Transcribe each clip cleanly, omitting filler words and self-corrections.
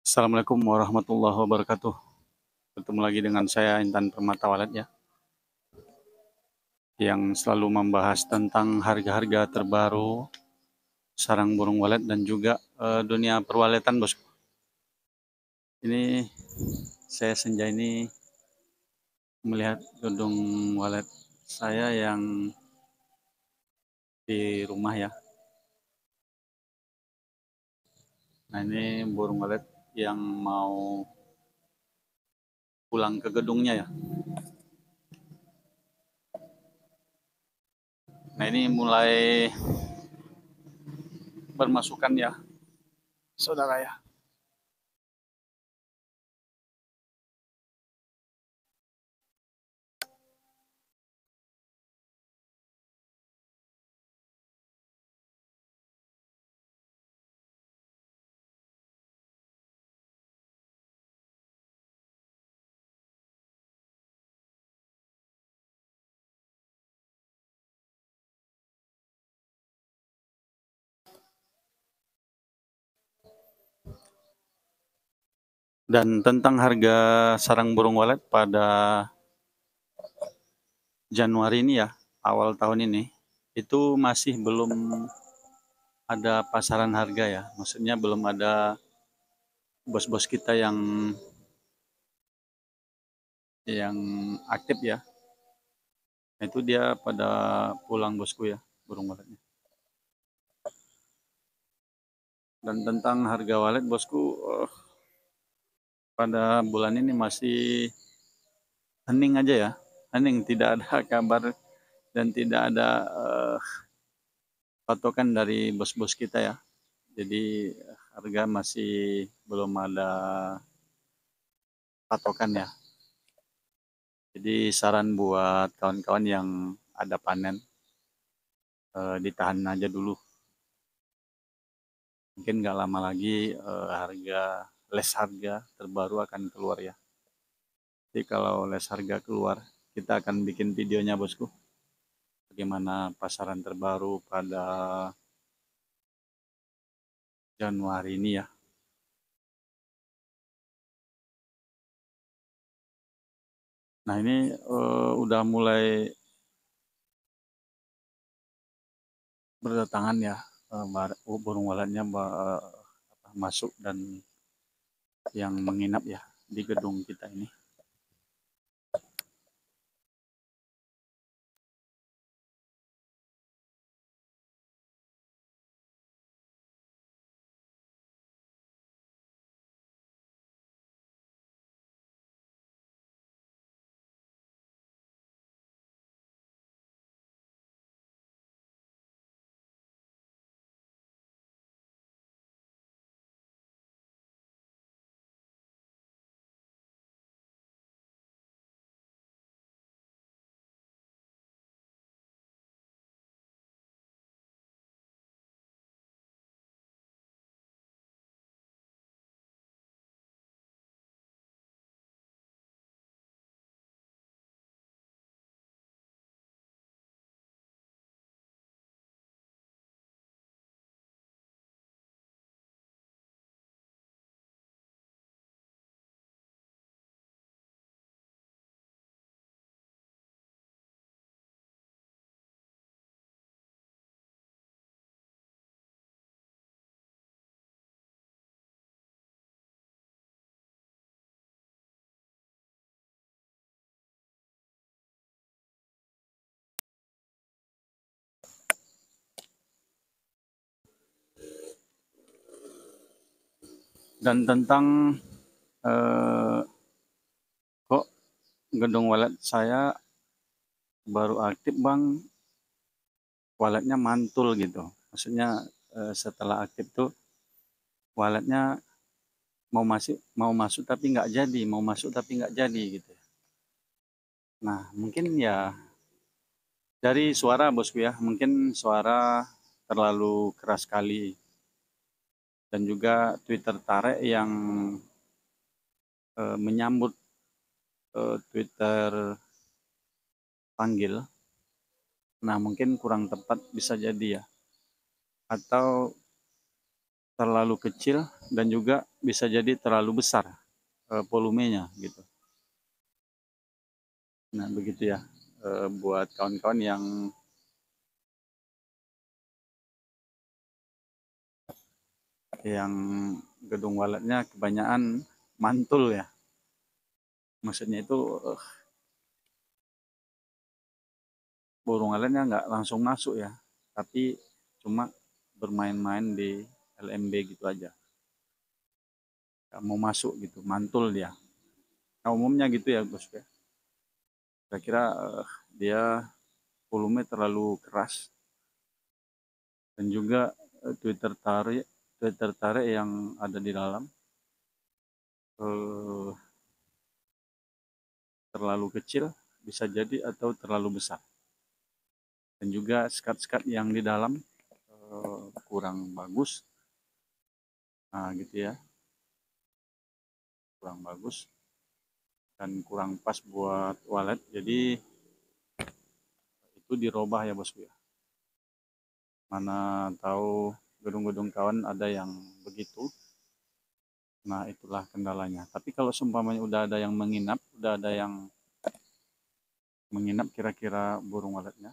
Assalamualaikum warahmatullahi wabarakatuh. Ketemu lagi dengan saya Intan Permata Wallet ya, yang selalu membahas tentang harga-harga terbaru, sarang burung walet dan juga dunia perwaletan bosku. Ini saya senja ini melihat gedung walet saya yang di rumah ya. Nah ini burung walet yang mau pulang ke gedungnya ya. Nah ini mulai bermasukan ya, saudara ya. Dan tentang harga sarang burung walet pada Januari ini ya, awal tahun ini, itu masih belum ada pasaran harga ya. Maksudnya belum ada bos-bos kita yang aktif ya. Itu dia pada pulang bosku ya, burung waletnya. Dan tentang harga walet bosku, pada bulan ini masih hening aja ya. Hening, tidak ada kabar dan tidak ada patokan dari bos-bos kita ya. Jadi harga masih belum ada patokan ya. Jadi saran buat kawan-kawan yang ada panen, ditahan aja dulu. Mungkin nggak lama lagi harga terbaru akan keluar ya. Jadi kalau les harga keluar, kita akan bikin videonya bosku. Bagaimana pasaran terbaru pada Januari ini ya. Nah ini udah mulai berdatangan ya, burung waletnya masuk dan yang menginap ya di gedung kita ini. Dan tentang eh, kok gedung wallet saya baru aktif bang, walletnya mantul gitu. Maksudnya setelah aktif tuh walletnya mau masuk tapi nggak jadi, mau masuk tapi nggak jadi gitu. Nah mungkin ya dari suara bosku ya, mungkin suara terlalu keras sekali dan juga Twitter tarik yang menyambut Twitter panggil. Nah mungkin kurang tepat bisa jadi ya. Atau terlalu kecil dan juga bisa jadi terlalu besar volumenya gitu. Nah begitu ya, buat kawan-kawan yang gedung walletnya kebanyakan mantul ya. Maksudnya itu burung waletnya nggak langsung masuk ya, tapi cuma bermain-main di LMB gitu aja. Nggak mau masuk gitu, mantul dia. Nah umumnya gitu ya bos ya. Kira-kira dia volume terlalu keras dan juga Twitter tarik yang ada di dalam eh, terlalu kecil bisa jadi atau terlalu besar, dan juga skat-skat yang di dalam kurang bagus. Nah gitu ya, kurang bagus dan kurang pas buat wallet, jadi itu dirubah ya bosku ya. Mana tahu gedung-gedung kawan ada yang begitu. Nah itulah kendalanya. Tapi kalau seumpamanya udah ada yang menginap, udah ada yang menginap kira-kira burung waletnya,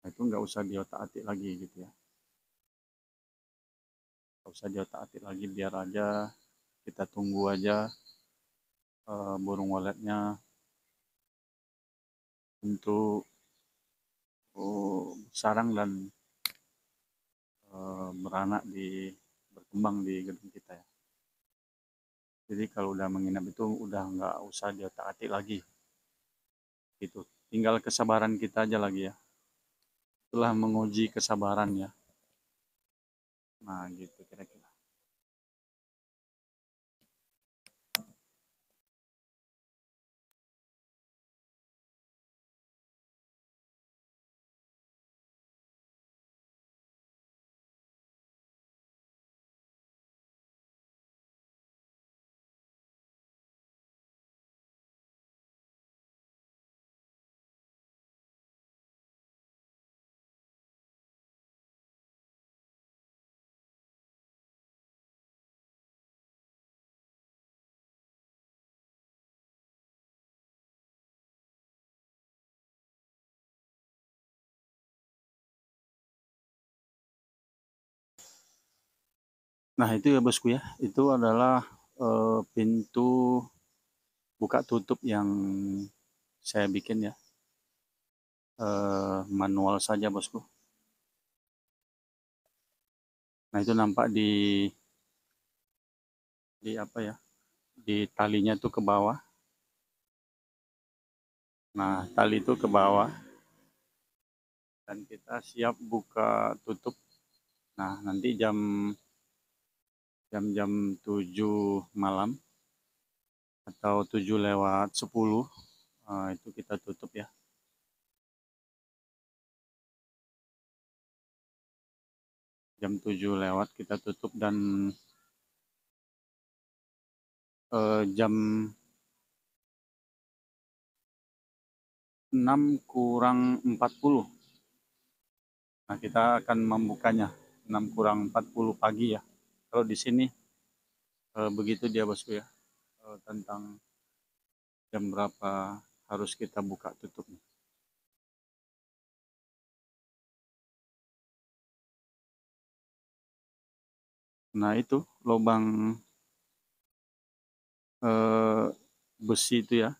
nah itu nggak usah diotak-atik lagi gitu ya. Nggak usah diotak-atik lagi, biar aja kita tunggu aja burung waletnya untuk sarang dan beranak berkembang di gedung kita ya. Jadi kalau udah menginap itu udah nggak usah diotak-atik lagi gitu. Tinggal kesabaran kita aja lagi ya. Itulah menguji kesabaran ya. Nah gitu kira-kira. Nah itu ya bosku ya. Itu adalah pintu buka tutup yang saya bikin ya. Manual saja bosku. Nah itu nampak di apa ya? Di talinya tuh ke bawah. Nah tali itu ke bawah dan kita siap buka tutup. Nah nanti jam-jam 7 malam atau 7:10 itu kita tutup ya. Jam 7 lewat kita tutup, dan jam 6:40. Nah, kita akan membukanya 6:40 pagi ya. Kalau di sini begitu dia bosku ya, tentang jam berapa harus kita buka tutupnya. Nah itu lubang besi itu ya,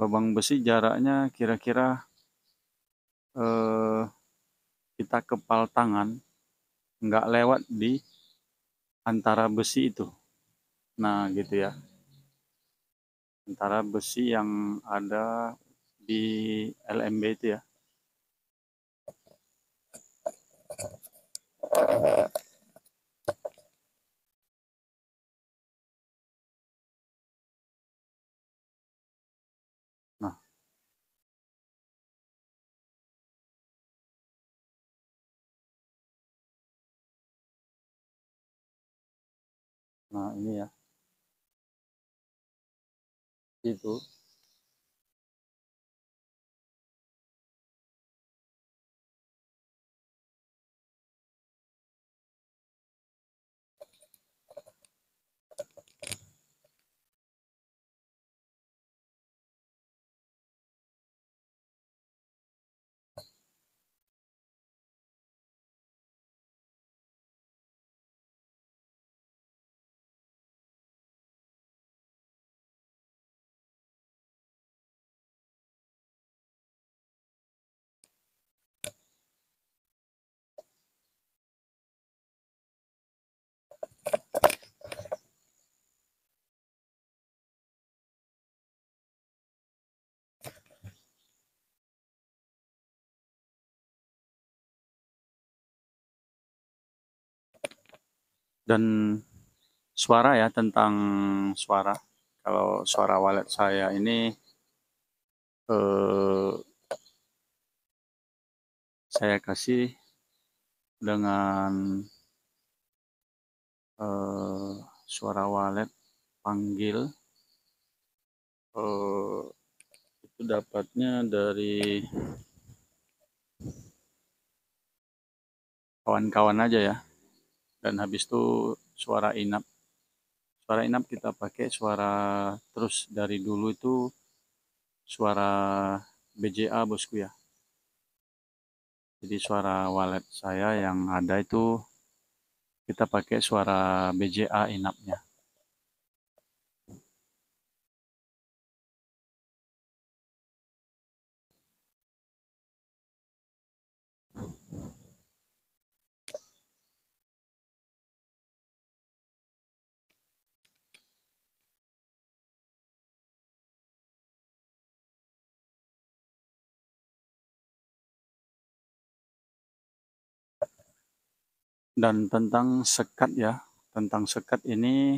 lubang besi jaraknya kira-kira eh, kita kepal tangan, nggak lewat di antara besi itu. Nah gitu ya, antara besi yang ada di LMB itu ya. Nah, nah ini ya, itu. Dan suara ya, tentang suara. Kalau suara wallet saya ini eh, saya kasih dengan eh, suara wallet panggil, eh, itu dapatnya dari kawan-kawan aja ya. Dan habis itu suara inap. Suara inap kita pakai suara terus dari dulu itu suara BJA bosku ya. Jadi suara wallet saya yang ada itu kita pakai suara BJA inapnya. Dan tentang sekat ya, tentang sekat ini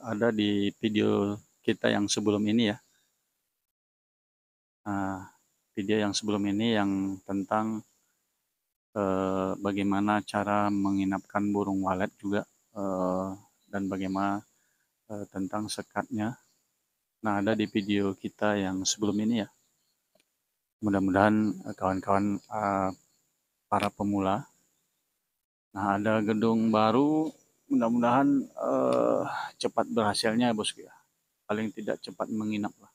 ada di video kita yang sebelum ini ya. Nah, video yang sebelum ini yang tentang bagaimana cara menginapkan burung walet juga, dan bagaimana tentang sekatnya. Nah, ada di video kita yang sebelum ini ya. Mudah-mudahan kawan-kawan para pemula. Nah, ada gedung baru, mudah-mudahan cepat berhasilnya bosku ya. Paling tidak cepat menginap lah.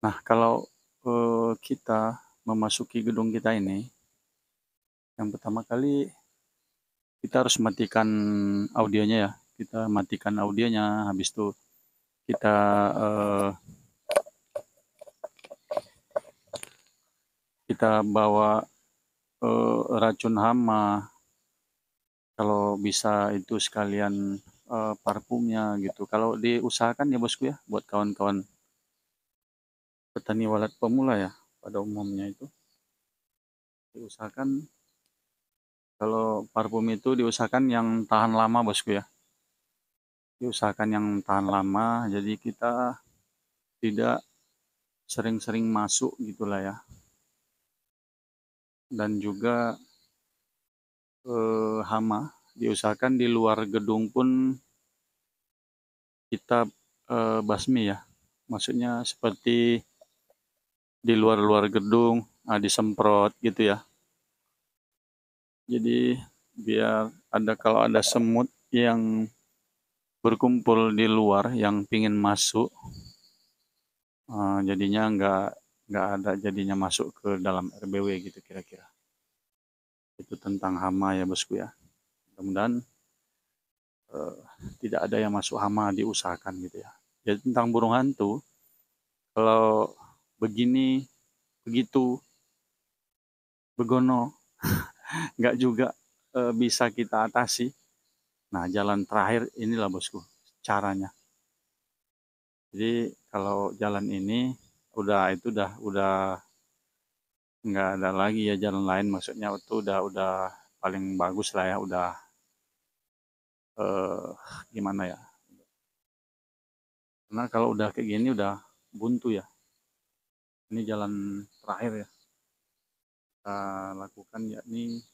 Nah, kalau kita memasuki gedung kita ini, yang pertama kali kita harus matikan audionya ya. Kita matikan audionya, habis itu kita bawa racun hama. Kalau bisa itu sekalian parfumnya gitu. Kalau diusahakan ya bosku ya, buat kawan-kawan petani walet pemula ya, pada umumnya itu diusahakan kalau parfum itu diusahakan yang tahan lama bosku ya. Diusahakan yang tahan lama, jadi kita tidak sering-sering masuk gitulah ya. Dan juga hama diusahakan di luar gedung pun kita basmi ya. Maksudnya seperti di luar-luar gedung disemprot gitu ya. Jadi biar ada, kalau ada semut yang berkumpul di luar yang pingin masuk, jadinya nggak ada jadinya masuk ke dalam RBW gitu kira-kira. Itu tentang hama ya bosku ya. Mudah-mudahan eh, tidak ada yang masuk hama, diusahakan gitu ya. Jadi tentang burung hantu, kalau begini, begitu, begono, nggak juga bisa kita atasi. Nah, jalan terakhir inilah bosku, caranya. Jadi kalau jalan ini udah nggak ada lagi ya jalan lain, maksudnya itu udah paling bagus lah ya, udah eh, gimana ya? Karena kalau udah kayak gini udah buntu ya. Ini jalan terakhir ya kita lakukan, yakni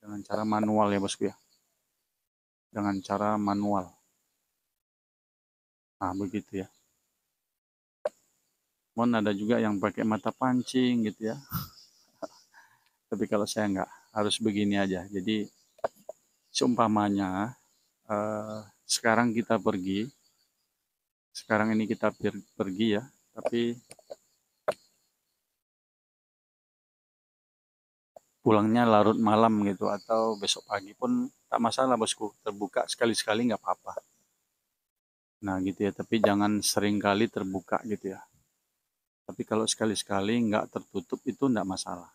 dengan cara manual ya bosku ya. Dengan cara manual. Nah begitu ya. Mohon ada juga yang pakai mata pancing gitu ya. Tapi kalau saya nggak, harus begini aja. Jadi seumpamanya sekarang kita pergi, sekarang ini kita pergi ya, tapi pulangnya larut malam gitu atau besok pagi pun tak masalah bosku, terbuka sekali-sekali nggak apa-apa. Nah gitu ya, tapi jangan sering kali terbuka gitu ya. Tapi kalau sekali-sekali nggak tertutup itu nggak masalah.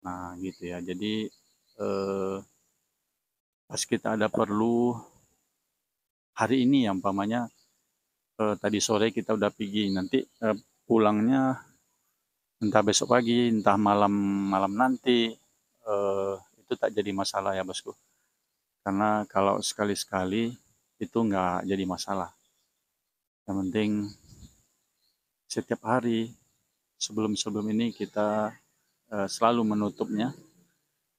Nah gitu ya. Jadi pas kita ada perlu hari ini ya umpamanya tadi sore kita udah pergi, nanti pulangnya entah besok pagi, entah malam malam nanti, itu tak jadi masalah ya bosku. Karena kalau sekali-sekali itu nggak jadi masalah. Yang penting setiap hari sebelum ini kita selalu menutupnya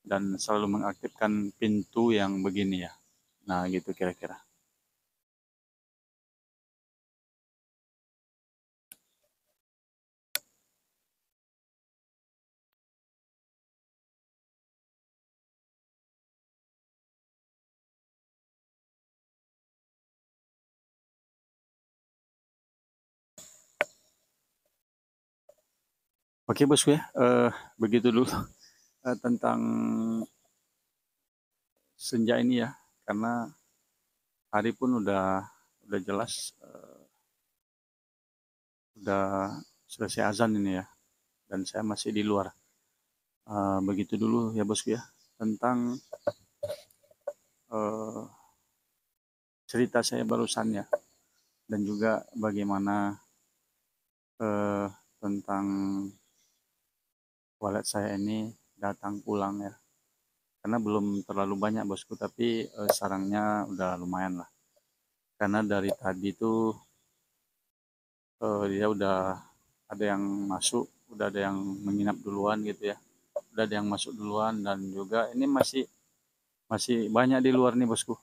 dan selalu mengaktifkan pintu yang begini ya. Nah gitu kira-kira. Oke bosku ya, begitu dulu tentang senja ini ya, karena hari pun udah jelas, udah selesai azan ini ya, dan saya masih di luar. Begitu dulu ya bosku ya, tentang uh, cerita saya barusan ya, dan juga bagaimana uh, tentang wallet saya ini datang pulang ya. Karena belum terlalu banyak bosku, tapi sarangnya udah lumayan lah. Karena dari tadi tuh dia udah ada yang masuk, udah ada yang menginap duluan gitu ya. Udah ada yang masuk duluan dan juga ini masih masih banyak di luar nih bosku.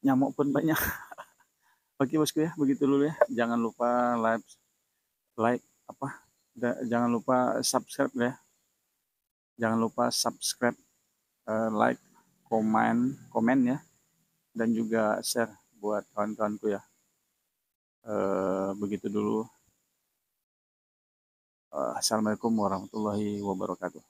Nyamuk pun banyak. Oke bosku ya, begitu dulu ya. Jangan lupa like apa? Jangan lupa subscribe ya. Jangan lupa subscribe, like, komen ya, dan juga share buat kawan-kawanku ya. Begitu dulu. Assalamualaikum warahmatullahi wabarakatuh.